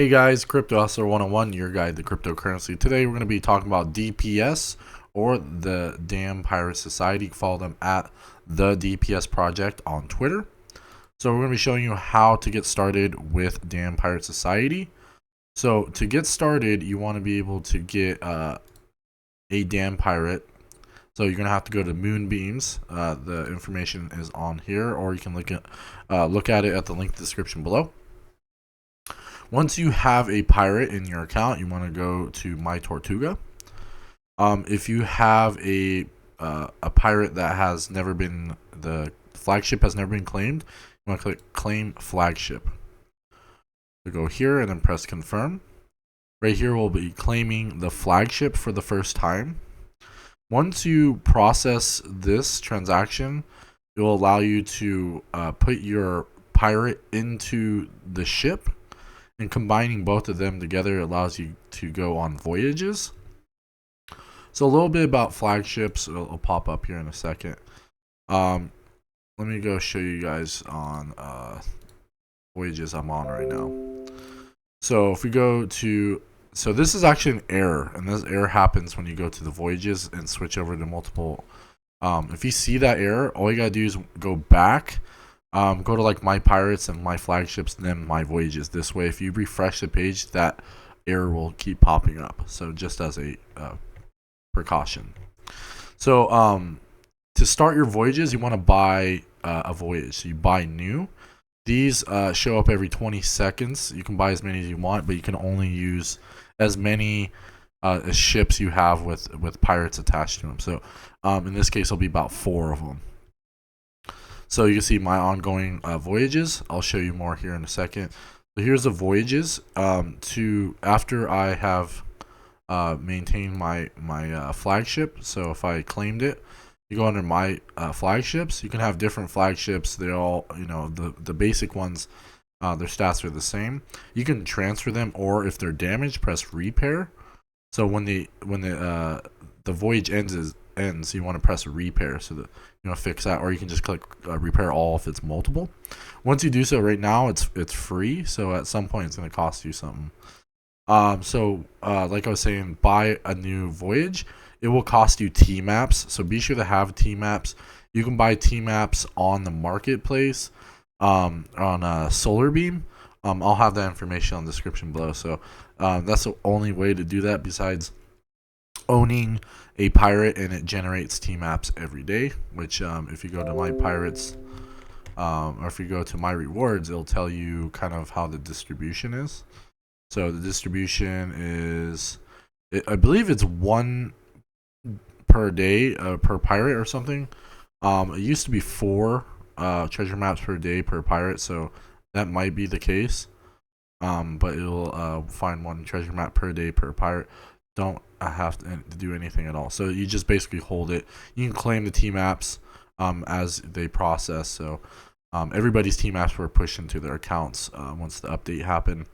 Hey guys, Crypto Hustler 101, your guide to cryptocurrency. Today we're going to be talking about DPS, or the Damned Pirates Society. Follow them at the DPS Project on Twitter. So we're going to be showing you how to get started with Damned Pirates Society. So to get started, you want to be able to get a Damned Pirate. So you're going to have to go to Moonbeams. The information is on here, or you can look at it at the link in the description below. Once you have a pirate in your account, you want to go to My Tortuga. If you have a pirate that has never been, the flagship has never been claimed, you want to click Claim Flagship. So go here and then press Confirm. Right here we'll be claiming the flagship for the first time. Once you process this transaction, it will allow you to put your pirate into the ship. And combining both of them together allows you to go on voyages. So a little bit about flagships. It'll pop up here in a second. Let me go show you guys on voyages I'm on right now. So if we go to, so this is actually an error, and this error happens when you go to the voyages and switch over to multiple. If you see that error, all you gotta do is go back. Go to like My Pirates and My Flagships and then My Voyages. This way, if you refresh the page, that error will keep popping up. So just as a precaution. So to start your voyages, you want to buy a voyage. So you buy new. These show up every 20 seconds. You can buy as many as you want, but you can only use as many as ships you have with pirates attached to them. So in this case, it'll be about 4 of them. So you can see my ongoing voyages. I'll show you more here in a second. So here's the voyages. After I have maintained my flagship. So if I claimed it, you go under my flagships. You can have different flagships. They're all, the basic ones. Their stats are the same. You can transfer them, or if they're damaged, press repair. So when the voyage ends, you want to press repair so that fix that, or you can just click repair all if it's multiple. Once you do so, right now it's free, so at some point it's going to cost you something. Like I was saying, buy a new voyage. It will cost you T maps, so be sure to have T maps. You can buy T maps on the marketplace on Solar Beam. I'll have that information on the description below. So that's the only way to do that besides owning a pirate, and it generates T maps every day, which if you go to My Pirates or if you go to My Rewards, it'll tell you kind of how the distribution is. So the distribution is, I believe it's 1 per day per pirate or something. It used to be 4 treasure maps per day per pirate, so that might be the case. But it'll find 1 treasure map per day per pirate. Don't have to do anything at all. So you just basically hold it. You can claim the T maps as they process. So everybody's T maps were pushed into their accounts once the update happened.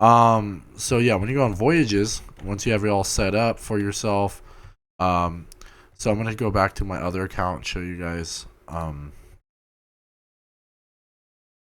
So yeah, when you go on voyages, once you have it all set up for yourself, so I'm gonna go back to my other account and show you guys.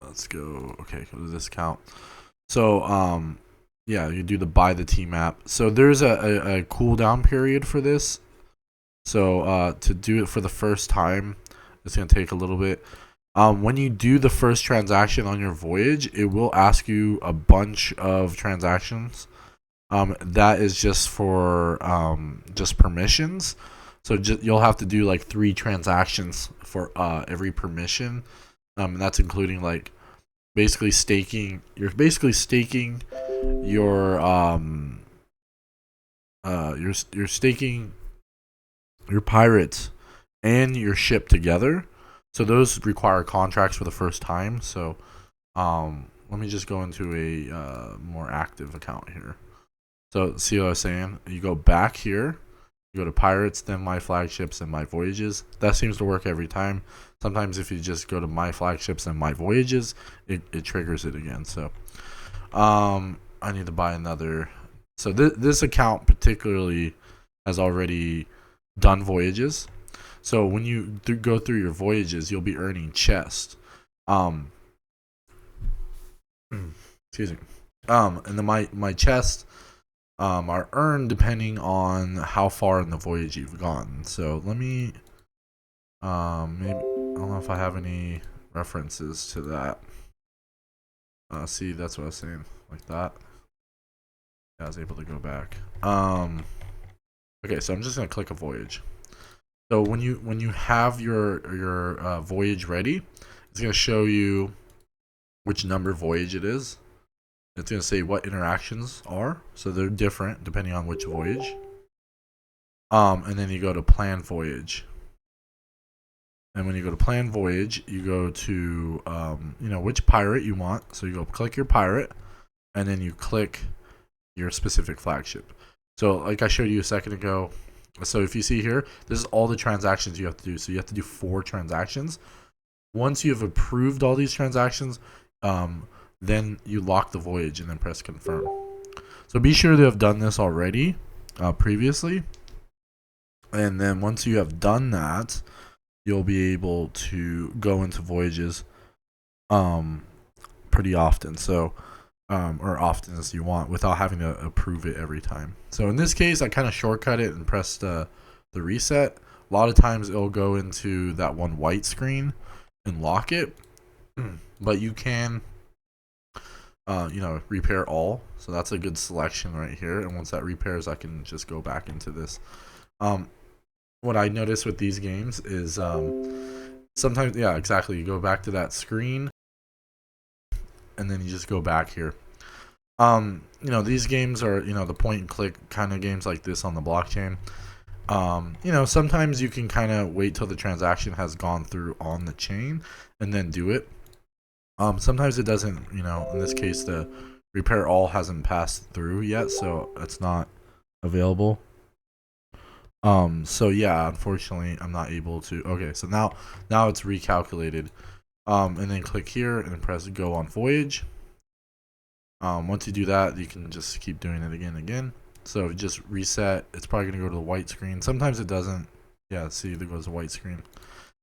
Let's go. Okay, go to this account. So yeah, you do the buy the T map. So there's a cooldown period for this. So to do it for the first time, it's gonna take a little bit. When you do the first transaction on your voyage, it will ask you a bunch of transactions. That is just for just permissions. So you'll have to do like 3 transactions for every permission. And that's including like basically staking. You're basically staking you're staking your pirates and your ship together. So those require contracts for the first time. So let me just go into a more active account here. So see what I was saying? You go back here, you go to pirates, then My Flagships and My Voyages. That seems to work every time. Sometimes if you just go to My Flagships and My Voyages, it triggers it again. So I need to buy another. So this account particularly has already done voyages. So when you go through your voyages, you'll be earning chests. Excuse me. And then my chests are earned depending on how far in the voyage you've gone. So let me maybe I don't know if I have any references to that. See, that's what I was saying, like that. Yeah, I was able to go back. Okay, so I'm just gonna click a voyage. So when you have your voyage ready, it's gonna show you which number voyage it is. It's gonna say what interactions are, so they're different depending on which voyage. And then you go to plan voyage. And when you go to plan voyage, you go to which pirate you want. So you go click your pirate, and then you click your specific flagship. So like I showed you a second ago. So if you see here, this is all the transactions you have to do. So you have to do 4 transactions. Once you have approved all these transactions, then you lock the voyage and then press confirm. So be sure to have done this already previously. And then once you have done that, you'll be able to go into voyages pretty often. So or often as you want without having to approve it every time. So in this case, I kind of shortcut it and pressed the reset. A lot of times it'll go into that one white screen and lock it, but you can repair all. So that's a good selection right here. And once that repairs, I can just go back into this. What I notice with these games is sometimes, yeah, exactly. You go back to that screen and then you just go back here. These games are, the point and click kind of games like this on the blockchain. Sometimes you can kind of wait till the transaction has gone through on the chain and then do it. Sometimes it doesn't, in this case, the repair all hasn't passed through yet, so it's not available. So yeah, unfortunately, I'm not able to. Okay, so now it's recalculated. And then click here and then press go on voyage. Once you do that, you can just keep doing it again and again. So just reset. It's probably gonna go to the white screen. Sometimes it doesn't. Yeah, see, there goes the white screen,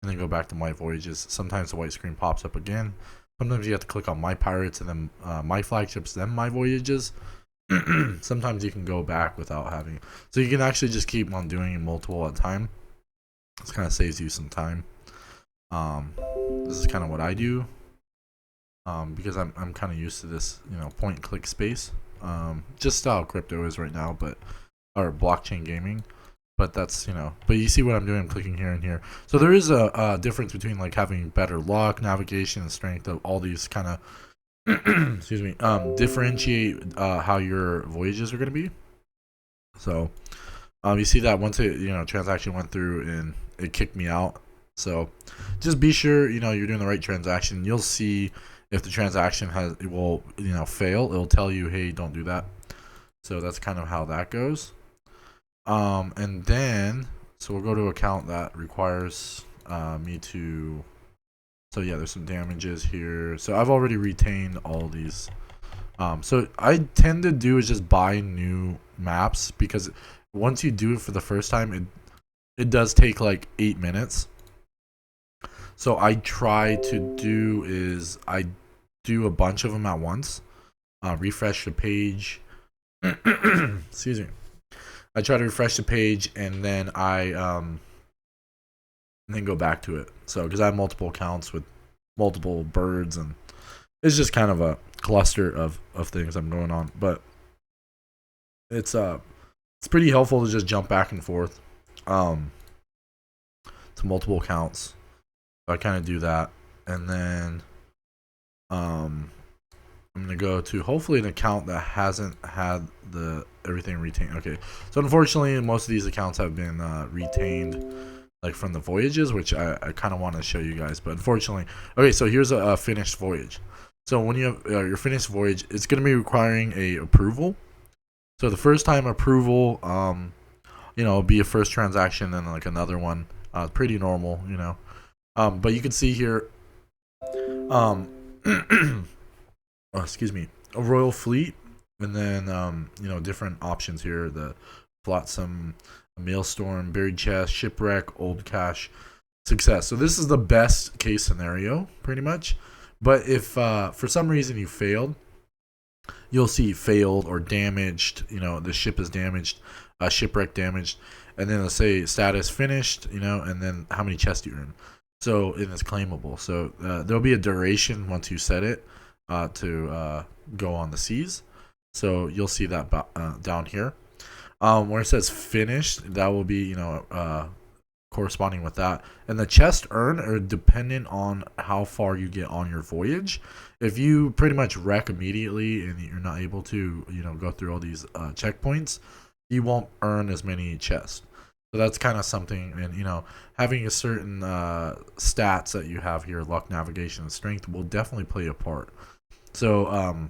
and then go back to my voyages. Sometimes the white screen pops up again. Sometimes you have to click on my pirates and then my flagships, then my voyages. Sometimes you can go back without having. So you can actually just keep on doing it multiple at a time. This kind of saves you some time. This is kind of what I do. Because I'm kind of used to this, point and click space. Just how crypto is right now, or blockchain gaming. But that's, but you see what I'm doing. I'm clicking here and here. So there is a difference between like having better luck, navigation, and strength. Of all these kind of excuse me, differentiate how your voyages are going to be. So you see that once it transaction went through and it kicked me out. So just be sure you're doing the right transaction. You'll see if the transaction will fail. It'll tell you, hey, don't do that. So that's kind of how that goes. And then so we'll go to account that requires me to. So yeah, there's some damages here. So I've already retained all these. So I tend to do is just buy new maps, because once you do it for the first time, it does take like 8 minutes. So I try to do is I do a bunch of them at once. Refresh the page. Excuse me. I try to refresh the page and then then go back to it. So because I have multiple accounts with multiple birds, and it's just kind of a cluster of things I'm going on. But it's pretty helpful to just jump back and forth to multiple accounts. So I kind of do that, and then I'm gonna go to hopefully an account that hasn't had everything retained. Okay, so unfortunately most of these accounts have been retained, like from the voyages, which I kind of want to show you guys, but unfortunately. Okay, so here's a finished voyage. So when you have your finished voyage, it's going to be requiring a approval. So the first time approval, it'll be a first transaction and like another one. Pretty normal, but you can see here, excuse me, a royal fleet, and then different options here: the flotsam, maelstrom, buried chest, shipwreck, old cache, success. So this is the best case scenario, pretty much. But if for some reason you failed, you'll see failed or damaged. The ship is damaged, shipwreck damaged, and then it'll say status finished. And then how many chests you earn. So and it's claimable. So there'll be a duration once you set it to go on the seas. So you'll see that down here. Where it says finished, that will be corresponding with that. And the chest earned are dependent on how far you get on your voyage. If you pretty much wreck immediately and you're not able to go through all these checkpoints, you won't earn as many chests. So that's kind of something. And having a certain stats that you have here, luck, navigation, and strength, will definitely play a part. So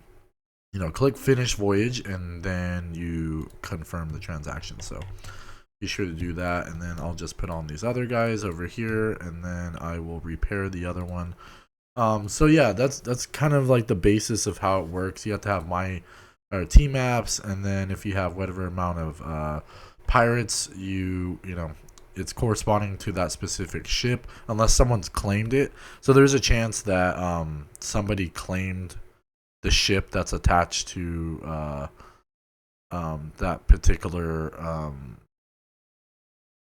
click finish voyage, and then you confirm the transaction. So be sure to do that, and then I'll just put on these other guys over here, and then I will repair the other one. So yeah, that's kind of like the basis of how it works. You have to have my team maps, and then if you have whatever amount of pirates, it's corresponding to that specific ship, unless someone's claimed it. So there's a chance that somebody claimed the ship that's attached to that particular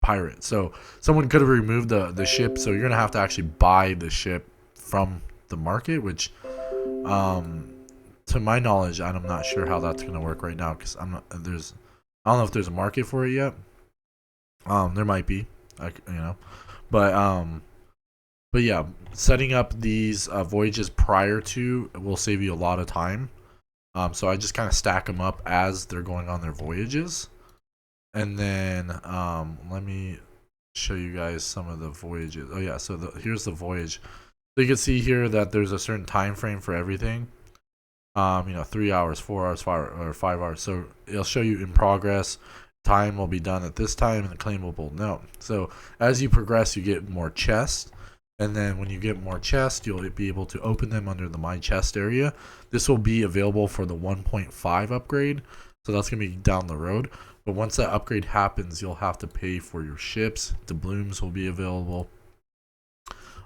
pirate. So someone could have removed the ship, so you're gonna have to actually buy the ship from the market, which to my knowledge, I'm not sure how that's gonna work right now, because I don't know if there's a market for it yet. There might be, but yeah, setting up these voyages prior to will save you a lot of time. So I just kind of stack them up as they're going on their voyages. And then let me show you guys some of the voyages. Oh yeah, so here's the voyage. So you can see here that there's a certain time frame for everything. 3 hours, 4 hours, 5 hours. So it'll show you in progress. Time will be done at this time, and the claimable no. So as you progress, you get more chests. And then when you get more chests, you'll be able to open them under the My Chest area. This will be available for the 1.5 upgrade. So that's going to be down the road. But once that upgrade happens, you'll have to pay for your ships. Doubloons will be available.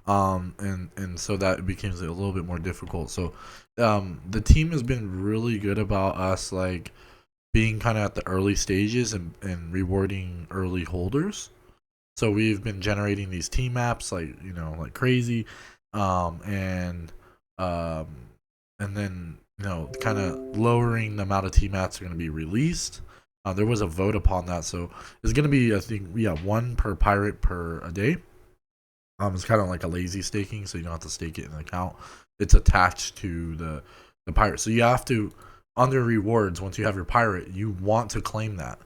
And so that becomes a little bit more difficult. So the team has been really good about us like being kind of at the early stages and rewarding early holders. So we've been generating these team maps like crazy, and then kind of lowering the amount of team maps are going to be released. There was a vote upon that, so it's going to be, I think, one per pirate per a day. It's kind of like a lazy staking, so you don't have to stake it in an account. It's attached to the pirate, so you have to, under rewards, once you have your pirate, you want to claim that.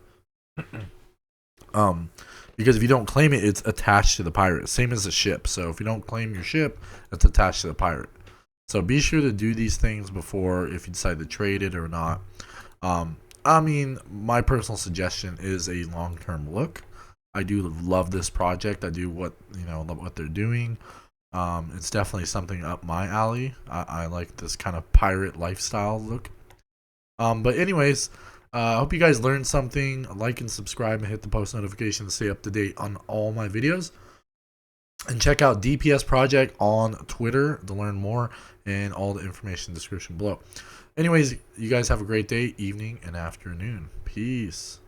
Because if you don't claim it, it's attached to the pirate. Same as a ship. So if you don't claim your ship, it's attached to the pirate. So be sure to do these things before, if you decide to trade it or not. My personal suggestion is a long-term look. I do love this project. I do love what they're doing. It's definitely something up my alley. I like this kind of pirate lifestyle look. But anyways, I hope you guys learned something. Like and subscribe and hit the post notification to stay up to date on all my videos. And check out DPS Project on Twitter to learn more, and all the information in the description below. Anyways, you guys have a great day, evening, and afternoon. Peace.